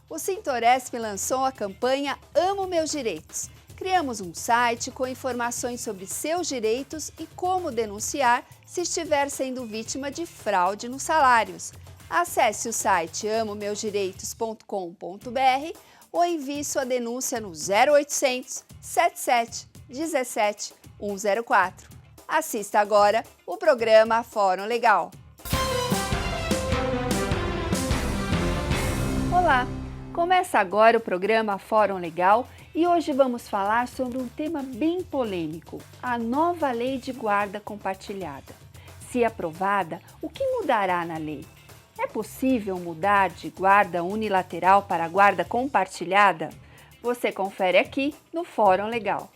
O Sintoresp lançou a campanha Amo Meus Direitos. Criamos um site com informações sobre seus direitos e como denunciar se estiver sendo vítima de fraude nos salários. Acesse o site amomeusdireitos.com.br ou envie sua denúncia no 0800 77 17 104. Assista agora o programa Fórum Legal. Olá! Começa agora o programa Fórum Legal e hoje vamos falar sobre um tema bem polêmico, a nova lei de guarda compartilhada. Se aprovada, o que mudará na lei? É possível mudar de guarda unilateral para guarda compartilhada? Você confere aqui no Fórum Legal.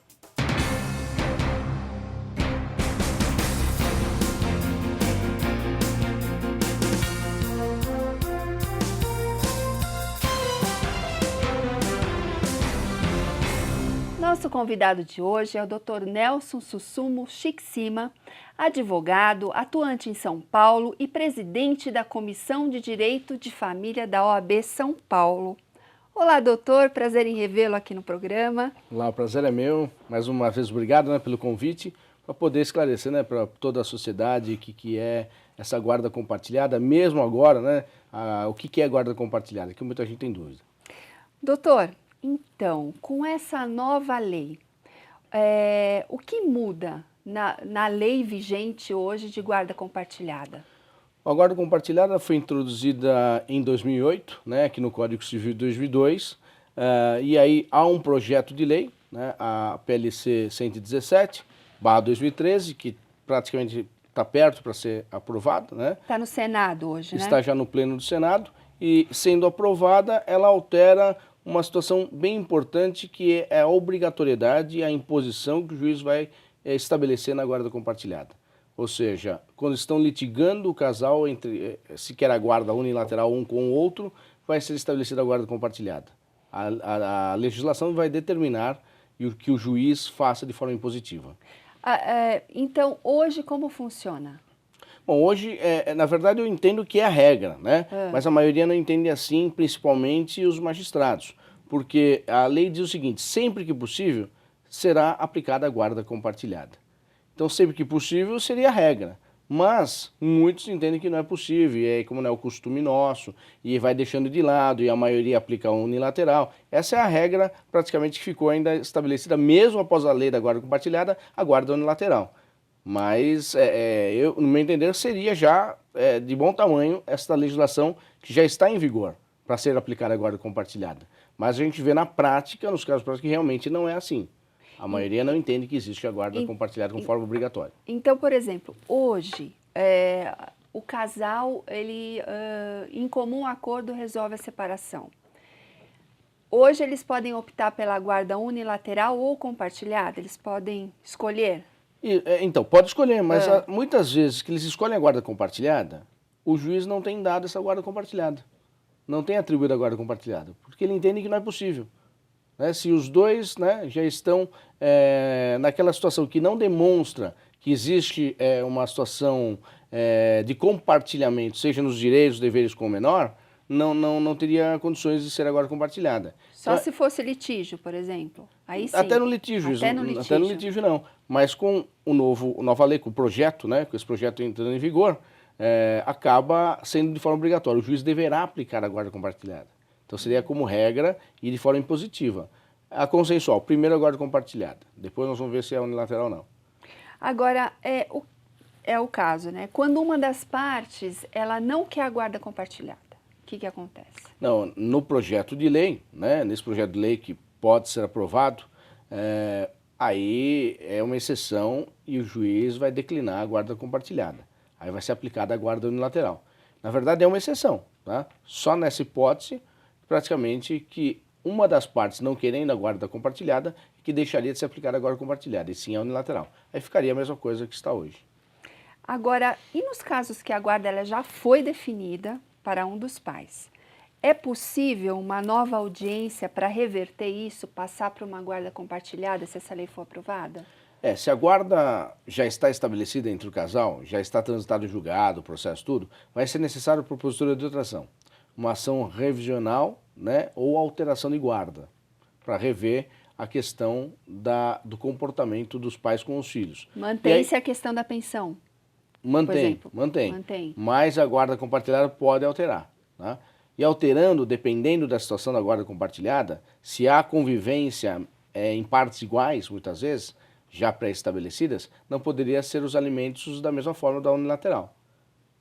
Nosso convidado de hoje é o Dr. Nelson Sussumo Chixima, advogado, atuante em São Paulo e presidente da Comissão de Direito de Família da OAB São Paulo. Olá, doutor, prazer em revê-lo aqui no programa. Olá, o prazer é meu. Mais uma vez, obrigado pelo convite, para poder esclarecer para toda a sociedade o que é essa guarda compartilhada, mesmo agora, o que é guarda compartilhada, que muita gente tem dúvida. Doutor, então, com essa nova lei, o que muda na lei vigente hoje de guarda compartilhada? A guarda compartilhada foi introduzida em 2008, aqui no Código Civil de 2002, e aí há um projeto de lei, a PLC 117/2013, que praticamente está perto para ser aprovada. Está no Senado hoje, Está já no Pleno do Senado, e sendo aprovada, ela altera uma situação bem importante, que é a obrigatoriedade e a imposição que o juiz vai estabelecer na guarda compartilhada. Ou seja, quando estão litigando o casal, se quer a guarda unilateral um com o outro, vai ser estabelecida a guarda compartilhada. A legislação vai determinar que o juiz faça de forma impositiva. Então, hoje como funciona? Bom, hoje, na verdade, eu entendo que é a regra, mas a maioria não entende assim, principalmente os magistrados, porque a lei diz o seguinte: sempre que possível, será aplicada a guarda compartilhada. Então, sempre que possível, seria a regra, mas muitos entendem que não é possível, e aí, como não é o costume nosso, e vai deixando de lado, e a maioria aplica a unilateral. Essa é a regra, praticamente, que ficou ainda estabelecida, mesmo após a lei da guarda compartilhada, a guarda unilateral. Mas, no meu entender, seria já de bom tamanho esta legislação que já está em vigor para ser aplicada a guarda compartilhada. Mas a gente vê na prática, nos casos práticos, que realmente não é assim. A maioria não entende que existe a guarda compartilhada com forma obrigatória. Então, por exemplo, hoje, o casal, em comum acordo, resolve a separação. Hoje eles podem optar pela guarda unilateral ou compartilhada? Eles podem escolher? Então, pode escolher, mas muitas vezes que eles escolhem a guarda compartilhada, o juiz não tem dado essa guarda compartilhada. Não tem atribuído a guarda compartilhada, porque ele entende que não é possível. Se os dois já estão naquela situação que não demonstra que existe uma situação de compartilhamento, seja nos direitos e deveres com o menor, não teria condições de ser a guarda compartilhada. Só se fosse litígio, por exemplo? Aí sim. Até no litígio. Até no litígio não. Mas com a nova lei, com o projeto, com esse projeto entrando em vigor, acaba sendo de forma obrigatória. O juiz deverá aplicar a guarda compartilhada. Então seria como regra e de forma impositiva. A consensual, primeiro a guarda compartilhada, depois nós vamos ver se é unilateral ou não. Agora, é o caso, quando uma das partes, ela não quer a guarda compartilhada, o que acontece? Não, no projeto de lei, nesse projeto de lei que pode ser aprovado, aí é uma exceção e o juiz vai declinar a guarda compartilhada. Aí vai ser aplicada a guarda unilateral. Na verdade é uma exceção, Só nessa hipótese, praticamente, que uma das partes não querendo a guarda compartilhada, que deixaria de ser aplicada a guarda compartilhada, e sim a unilateral. Aí ficaria a mesma coisa que está hoje. Agora, e nos casos que a guarda ela já foi definida para um dos pais? É possível uma nova audiência para reverter isso, passar para uma guarda compartilhada, se essa lei for aprovada? Se a guarda já está estabelecida entre o casal, já está transitado em julgado, o processo tudo, vai ser necessário propositura de outra ação. Uma ação revisional né, ou alteração de guarda, para rever a questão do comportamento dos pais com os filhos. Mantém-se a questão da pensão? Mantém. Mas a guarda compartilhada pode alterar. Tá? E alterando, dependendo da situação da guarda compartilhada, se há convivência em partes iguais, muitas vezes, já pré-estabelecidas, não poderia ser os alimentos da mesma forma da unilateral.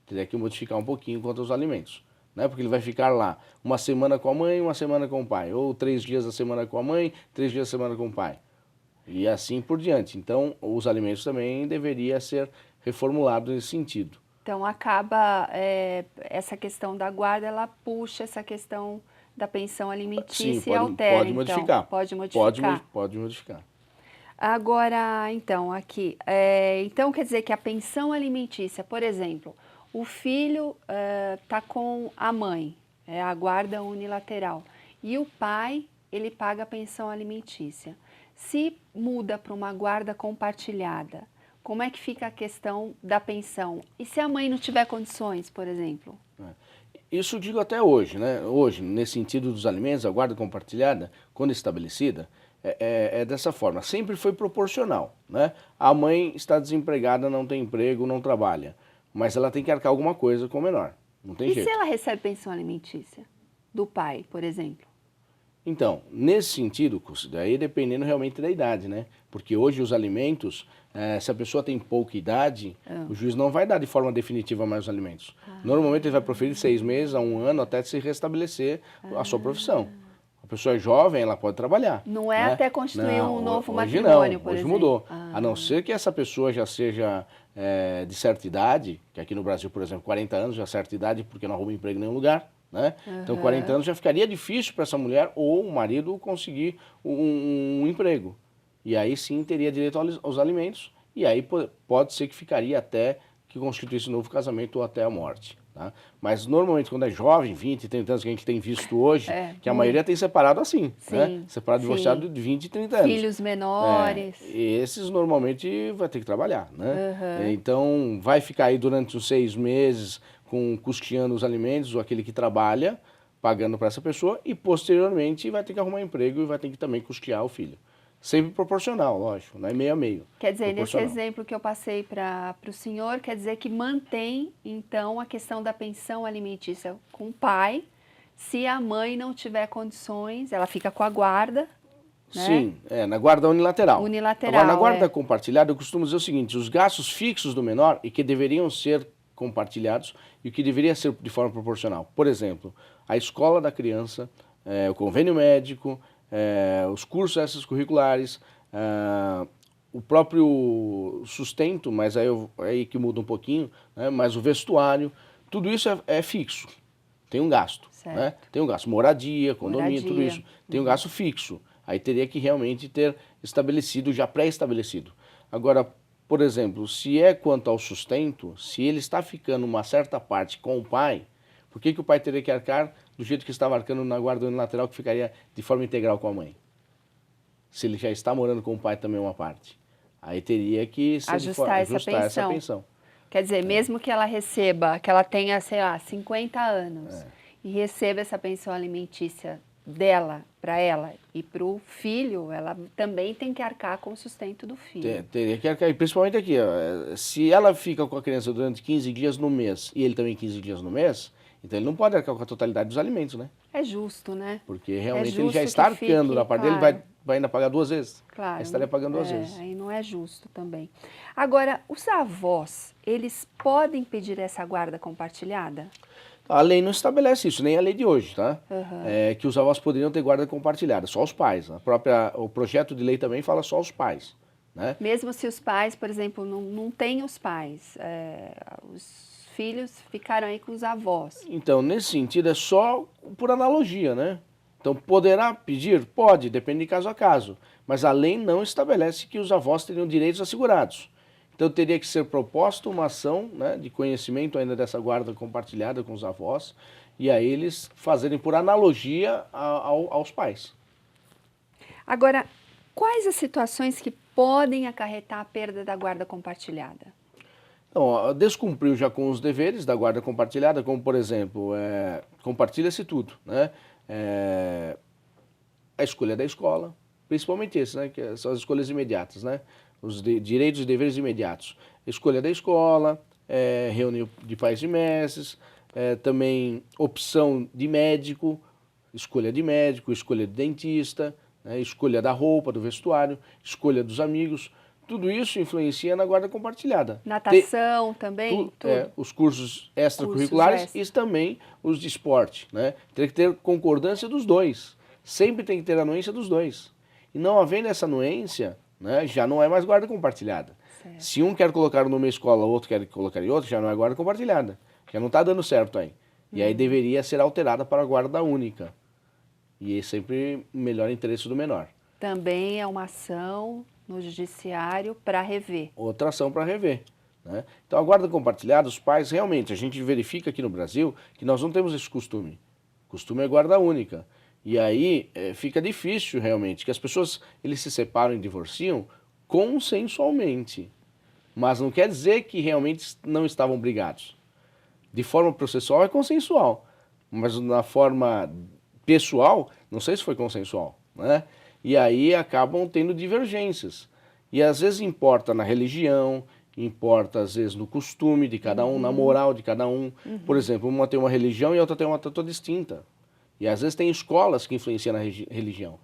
Teria que modificar um pouquinho quanto aos alimentos. Né? Porque ele vai ficar lá uma semana com a mãe, uma semana com o pai. Ou 3 dias da semana com a mãe, 3 dias da semana com o pai. E assim por diante. Então, os alimentos também deveriam ser reformulados nesse sentido. Então, acaba essa questão da guarda, ela puxa essa questão da pensão alimentícia. Sim, e altera. Pode modificar. Então, pode modificar. Pode modificar. Agora, então, aqui, então quer dizer que a pensão alimentícia, por exemplo, o filho está com a mãe, é a guarda unilateral, e o pai, ele paga a pensão alimentícia. Se muda para uma guarda compartilhada, como é que fica a questão da pensão? E se a mãe não tiver condições, por exemplo? Isso eu digo até hoje, né? Hoje, nesse sentido dos alimentos, a guarda compartilhada, quando estabelecida, é dessa forma. Sempre foi proporcional, né? A mãe está desempregada, não tem emprego, não trabalha, mas ela tem que arcar alguma coisa com o menor. Não tem jeito. E se ela recebe pensão alimentícia do pai, por exemplo? Então, nesse sentido, daí dependendo realmente da idade, né? Porque hoje os alimentos, se a pessoa tem pouca idade, o juiz não vai dar de forma definitiva mais os alimentos. Normalmente ele vai proferir 6 meses a 1 ano até se restabelecer a sua profissão. A pessoa é jovem, ela pode trabalhar. Não é, né? Até constituir um novo matrimônio, por exemplo. Hoje mudou. A não ser que essa pessoa já seja de certa idade, que aqui no Brasil, por exemplo, 40 anos já é certa idade porque não arruma emprego em nenhum lugar. Né? Então, 40 anos já ficaria difícil para essa mulher ou o marido conseguir um emprego. E aí sim teria direito aos alimentos e aí pode ser que ficaria até que constituísse um novo casamento ou até a morte. Tá? Mas normalmente quando é jovem, 20, 30 anos, que a gente tem visto hoje, que a maioria tem separado assim, sim, né? Separado, divorciado de 20 e 30 anos. Filhos menores. Esses normalmente vai ter que trabalhar, né? Então vai ficar aí durante uns 6 meses custeando os alimentos, ou aquele que trabalha, pagando para essa pessoa, e posteriormente vai ter que arrumar emprego e vai ter que também custear o filho. Sempre proporcional, lógico, não é meio a meio. Quer dizer, nesse exemplo que eu passei para o senhor, quer dizer que mantém, então, a questão da pensão alimentícia com o pai, se a mãe não tiver condições, ela fica com a guarda, né? Sim, na guarda unilateral. Agora, na guarda compartilhada, eu costumo dizer o seguinte, os gastos fixos do menor, e que deveriam ser compartilhados, e o que deveria ser de forma proporcional. Por exemplo, a escola da criança, o convênio médico, os cursos extracurriculares, o próprio sustento, mas aí que muda um pouquinho, né? Mas o vestuário, tudo isso é fixo, tem um gasto. Né? Tem um gasto, moradia, condomínio, tudo isso, tem um gasto fixo. Aí teria que realmente ter estabelecido, já pré-estabelecido. Agora, por exemplo, se é quanto ao sustento, se ele está ficando uma certa parte com o pai, por que o pai teria que arcar do jeito que estava arcando na guarda unilateral, que ficaria de forma integral com a mãe? Se ele já está morando com o pai também uma parte. Aí teria que ajustar essa pensão. Quer dizer, mesmo que ela receba, que ela tenha, sei lá, 50 anos e receba essa pensão alimentícia dela, para ela e para o filho, ela também tem que arcar com o sustento do filho. Teria que arcar, e principalmente aqui, ó, se ela fica com a criança durante 15 dias no mês e ele também 15 dias no mês, então ele não pode arcar com a totalidade dos alimentos, né? É justo, né? Porque realmente ele já está arcando na parte dele, vai ainda pagar 2 vezes. Claro. Aí estaria pagando 2 vezes. Aí não é justo também. Agora, os avós, eles podem pedir essa guarda compartilhada? A lei não estabelece isso, nem a lei de hoje, tá? Que os avós poderiam ter guarda compartilhada, só os pais. O projeto de lei também fala só os pais. Né? Mesmo se os pais, por exemplo, não têm os pais, os filhos ficaram aí com os avós. Então, nesse sentido, é só por analogia, né? Então, poderá pedir? Pode, depende de caso a caso. Mas a lei não estabelece que os avós teriam direitos assegurados. Então teria que ser proposta uma ação, né, de conhecimento ainda dessa guarda compartilhada com os avós e a eles fazerem por analogia aos pais. Agora, quais as situações que podem acarretar a perda da guarda compartilhada? Então, descumpriu já com os deveres da guarda compartilhada, como por exemplo, compartilha-se tudo, né? a escolha da escola, principalmente esse, né, que são as escolhas imediatas, né, os direitos e deveres imediatos. Escolha da escola, reunião de pais e mestres, também opção de médico, escolha de dentista, né, escolha da roupa, do vestuário, escolha dos amigos. Tudo isso influencia na guarda compartilhada. Natação também, tudo. Os cursos extracurriculares e também os de esporte, né? Tem que ter concordância dos dois. Sempre tem que ter anuência dos dois. E não havendo essa anuência, né, já não é mais guarda compartilhada. Certo. Se um quer colocar numa escola, o outro quer colocar em outra, já não é guarda compartilhada. Já não está dando certo aí. E aí deveria ser alterada para a guarda única. E é sempre o melhor interesse do menor. Também é uma ação no judiciário para rever. Outra ação para rever. Né? Então, a guarda compartilhada, os pais, realmente, a gente verifica aqui no Brasil que nós não temos esse costume. O costume é guarda única. E aí fica difícil, realmente, que as pessoas eles se separam e divorciam consensualmente. Mas não quer dizer que realmente não estavam brigados. De forma processual é consensual. Mas na forma pessoal, não sei se foi consensual, né? E aí acabam tendo divergências. E às vezes importa na religião, importa às vezes no costume de cada um, na moral de cada um. Por exemplo, uma tem uma religião e a outra tem uma totalmente distinta. E às vezes tem escolas que influenciam na religião.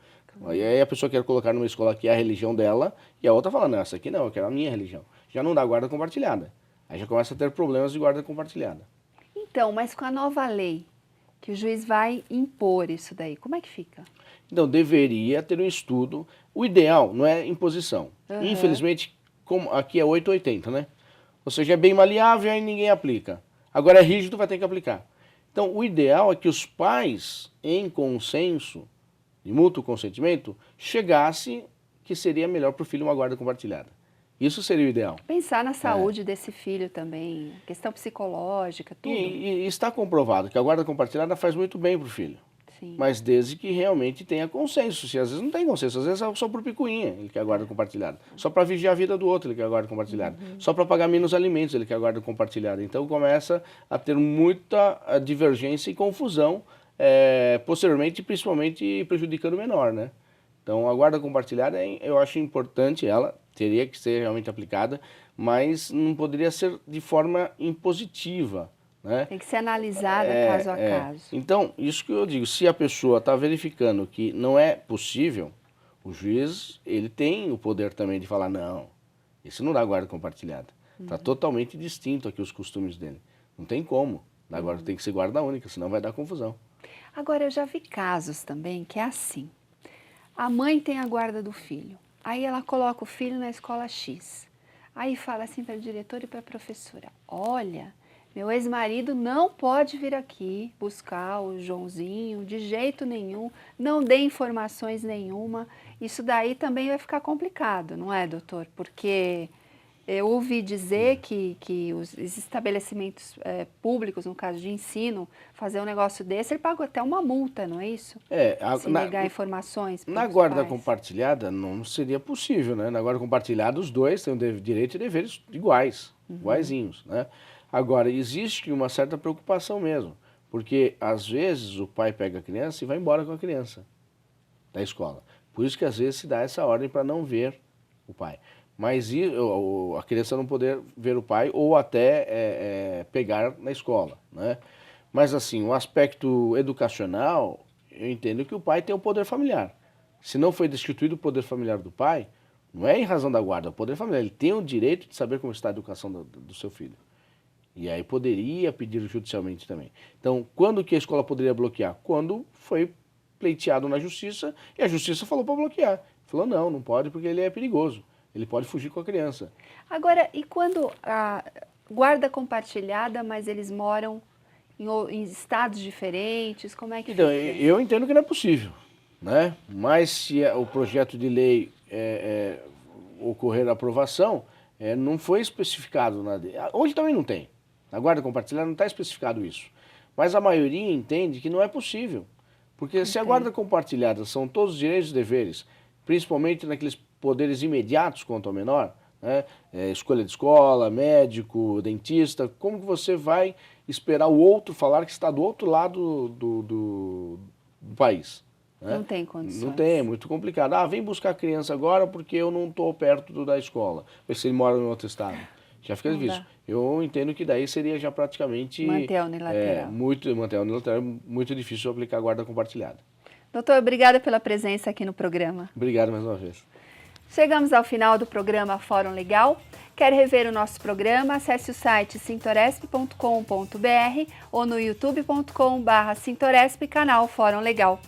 E aí a pessoa quer colocar numa escola que é a religião dela e a outra fala, não, essa aqui não, eu quero a minha religião. Já não dá guarda compartilhada. Aí já começa a ter problemas de guarda compartilhada. Então, mas com a nova lei, que o juiz vai impor isso daí, como é que fica? Então, deveria ter um estudo. O ideal não é imposição. Infelizmente, como aqui é 880, né? Ou seja, é bem maleável e aí ninguém aplica. Agora é rígido, vai ter que aplicar. Então, o ideal é que os pais, em consenso, de mútuo consentimento, chegassem que seria melhor para o filho uma guarda compartilhada. Isso seria o ideal. Pensar na saúde desse filho também, questão psicológica, tudo. E está comprovado que a guarda compartilhada faz muito bem para o filho. Sim. Mas desde que realmente tenha consenso. Se às vezes não tem consenso, às vezes é só por picuinha ele quer a guarda compartilhada. Só para vigiar a vida do outro ele quer a guarda compartilhada. Só para pagar menos alimentos ele quer a guarda compartilhada. Então começa a ter muita divergência e confusão, posteriormente, principalmente prejudicando o menor, né? Então a guarda compartilhada eu acho importante, ela teria que ser realmente aplicada, mas não poderia ser de forma impositiva. Né? Tem que ser analisada caso a caso. Então, isso que eu digo, se a pessoa está verificando que não é possível, o juiz ele tem o poder também de falar, não, isso não dá guarda compartilhada. Está totalmente distinto aqui os costumes dele. Não tem como. Agora tem que ser guarda única, senão vai dar confusão. Agora, eu já vi casos também que é assim. A mãe tem a guarda do filho. Aí ela coloca o filho na escola X. Aí fala assim para a diretora e para a professora, olha, meu ex-marido não pode vir aqui buscar o Joãozinho de jeito nenhum, não dê informações nenhuma. Isso daí também vai ficar complicado, não é, doutor? Porque eu ouvi dizer que os estabelecimentos públicos, no caso de ensino, fazer um negócio desse, ele paga até uma multa, não é isso? Se negar informações. Na guarda compartilhada não seria possível, né? Na guarda compartilhada os dois têm o direito e deveres iguais, iguaizinhos, né? Agora, existe uma certa preocupação mesmo, porque às vezes o pai pega a criança e vai embora com a criança da escola. Por isso que às vezes se dá essa ordem para não ver o pai. Mas a criança não poder ver o pai ou até pegar na escola, né? Mas assim, o aspecto educacional, eu entendo que o pai tem o poder familiar. Se não foi destituído o poder familiar do pai, não é em razão da guarda, é o poder familiar. Ele tem o direito de saber como está a educação do seu filho. E aí poderia pedir judicialmente também. Então, quando que a escola poderia bloquear? Quando foi pleiteado na justiça e a justiça falou para bloquear. Falou, não pode porque ele é perigoso. Ele pode fugir com a criança. Agora, e quando a guarda compartilhada, mas eles moram em estados diferentes, como é que então, fica? Eu entendo que não é possível, né? Mas se o projeto de lei ocorrer a aprovação, não foi especificado nada. Hoje também não tem. Na guarda compartilhada não está especificado isso. Mas a maioria entende que não é possível. Porque se a guarda compartilhada são todos os direitos e deveres, principalmente naqueles poderes imediatos quanto ao menor, né? Escolha de escola, médico, dentista, como que você vai esperar o outro falar que está do outro lado do país. Né? Não tem condições. Não tem, é muito complicado. Ah, vem buscar a criança agora porque eu não estou perto da escola. Mas se ele mora em outro estado, já fica difícil. Eu entendo que daí seria já praticamente... Manter a unilateral. Manter a unilateral é muito difícil aplicar a guarda compartilhada. Doutor, obrigada pela presença aqui no programa. Obrigado mais uma vez. Chegamos ao final do programa Fórum Legal. Quer rever o nosso programa? Acesse o site sintoresp.com.br ou no youtube.com/sintoresp, canal Fórum Legal.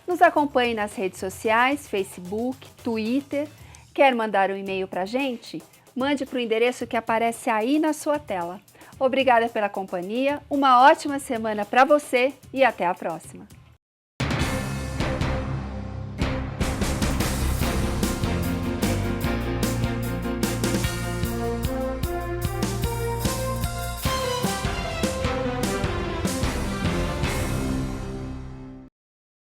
Nos acompanhe nas redes sociais, Facebook, Twitter. Quer mandar um e-mail para a gente? Mande para o endereço que aparece aí na sua tela. Obrigada pela companhia, uma ótima semana para você e até a próxima.